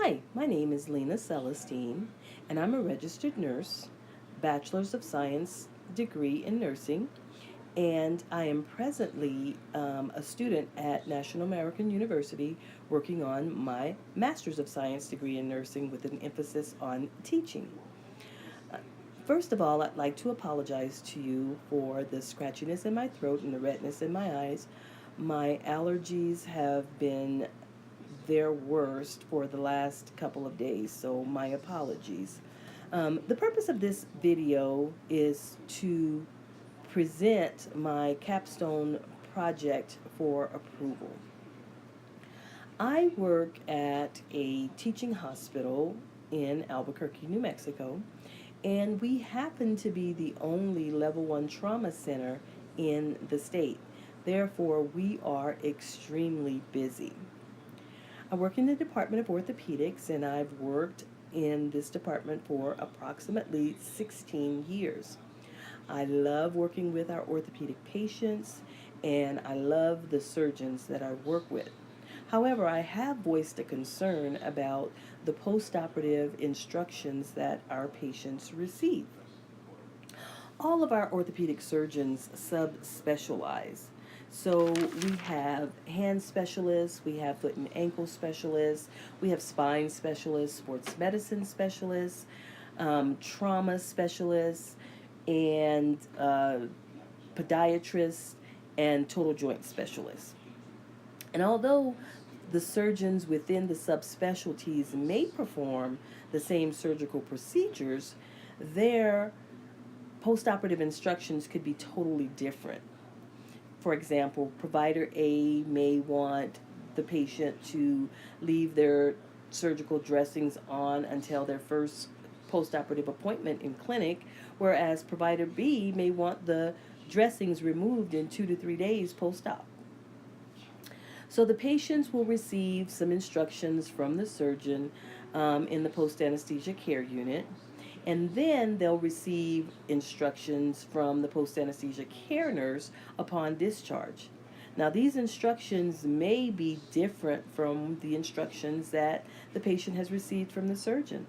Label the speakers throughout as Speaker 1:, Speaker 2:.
Speaker 1: Hi, my name is Lena Celestine, and I'm a registered nurse, Bachelor's of Science degree in nursing, and I am presently a student at National American University working on my Master's of Science degree in nursing with an emphasis on teaching. Uh, First of all, I'd like to apologize to you for the scratchiness in my throat and the redness in my eyes. My allergies have been their worst for the last couple of days, so my apologies. The purpose of this video is to present my capstone project for approval. I work at a teaching hospital in Albuquerque, New Mexico, and we happen to be the only level 1 trauma center in the state. Therefore, we are extremely busy. I work in the Department of Orthopedics, and I've worked in this department for approximately 16 years. I love working with our orthopedic patients, and I love the surgeons that I work with. However, I have voiced a concern about the postoperative instructions that our patients receive. All of our orthopedic surgeons subspecialize. So we have hand specialists, we have foot and ankle specialists, we have spine specialists, sports medicine specialists, trauma specialists, and podiatrists, and total joint specialists. And although the surgeons within the subspecialties may perform the same surgical procedures, their postoperative instructions could be totally different. For example, provider A may want the patient to leave their surgical dressings on until their first postoperative appointment in clinic, whereas provider B may want the dressings removed in 2 to 3 days post-op. So the patients will receive some instructions from the surgeon in the post-anesthesia care unit, and then they'll receive instructions from the post-anesthesia care nurse upon discharge. Now, these instructions may be different from the instructions that the patient has received from the surgeon.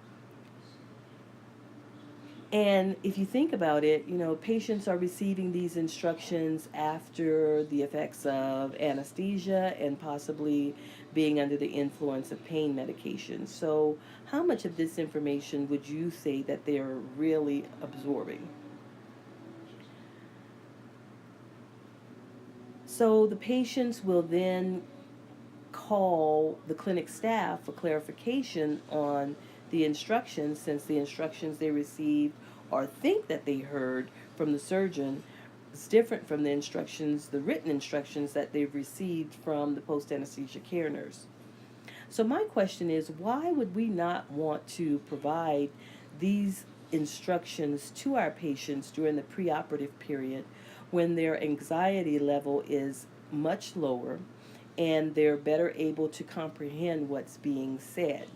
Speaker 1: And if you think about it, patients are receiving these instructions after the effects of anesthesia and possibly being under the influence of pain medication. So, how much of this information would you say that they're really absorbing? So, the patients will then call the clinic staff for clarification on the instructions, since the instructions they received or think that they heard from the surgeon is different from the written instructions that they've received from the post anesthesia care nurse. So, my question is, why would we not want to provide these instructions to our patients during the preoperative period when their anxiety level is much lower and they're better able to comprehend what's being said?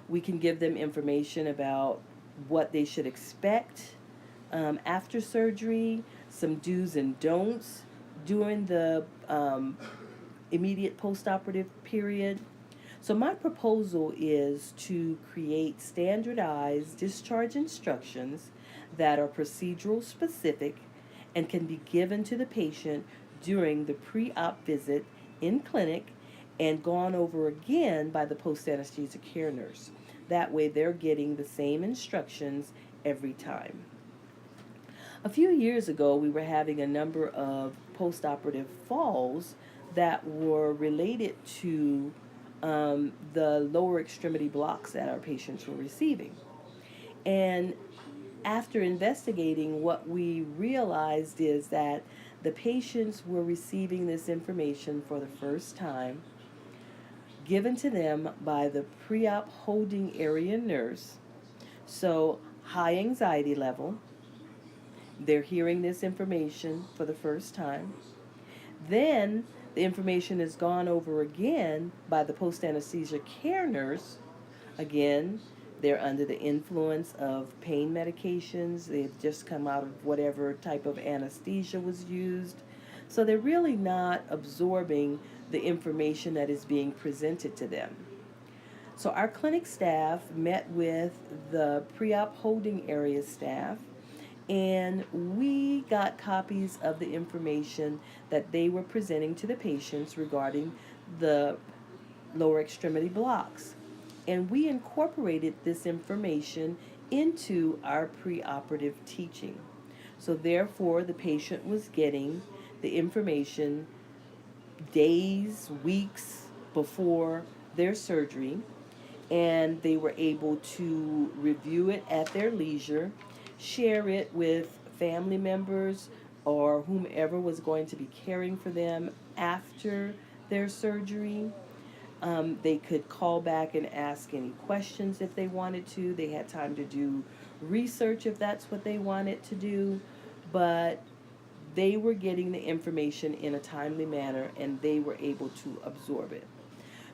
Speaker 1: We can give them information about what they should expect after surgery, some do's and don'ts during the immediate postoperative period. So, my proposal is to create standardized discharge instructions that are procedural specific and can be given to the patient during the pre op visit in clinic and gone over again by the post anesthesia care nurse. That way, they're getting the same instructions every time. A few years ago, we were having a number of postoperative falls that were related to the lower extremity blocks that our patients were receiving. And after investigating, what we realized is that the patients were receiving this information for the first time, given to them by the pre-op holding area nurse. So, high anxiety level, they're hearing this information for the first time. Then the information is gone over again by the post anesthesia care nurse. Again, they're under the influence of pain medications. They've just come out of whatever type of anesthesia was used. So they're really not absorbing the information that is being presented to them. So our clinic staff met with the pre-op holding area staff, and we got copies of the information that they were presenting to the patients regarding the lower extremity blocks. And we incorporated this information into our preoperative teaching. So, therefore, the patient was getting the information days, weeks before their surgery, and they were able to review it at their leisure, share it with family members or whomever was going to be caring for them after their surgery. They could call back and ask any questions if they wanted to. They had time to do research if that's what they wanted to do, but they were getting the information in a timely manner and they were able to absorb it.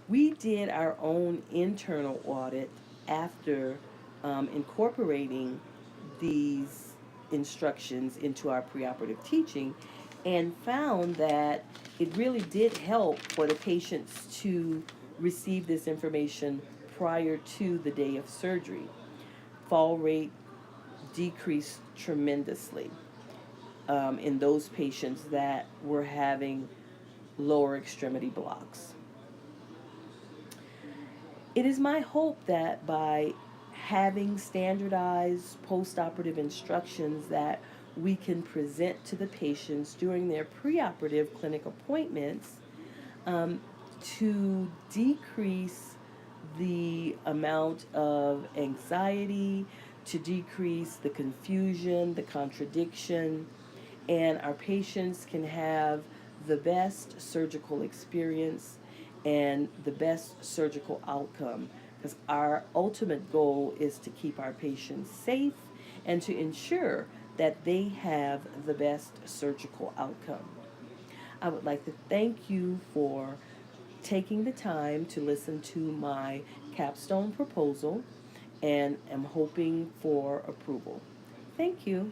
Speaker 1: We did our own internal audit after incorporating these instructions into our preoperative teaching and found that it really did help for the patients to receive this information prior to the day of surgery. Fall rate decreased tremendously in those patients that were having lower extremity blocks. It is my hope that by having standardized postoperative instructions that we can present to the patients during their preoperative clinic appointments um, to decrease the amount of anxiety, to decrease the confusion, the contradiction, and our patients can have the best surgical experience and the best surgical outcome, because our ultimate goal is to keep our patients safe and to ensure that they have the best surgical outcome. I would like to thank you for taking the time to listen to my capstone proposal and am hoping for approval. Thank you.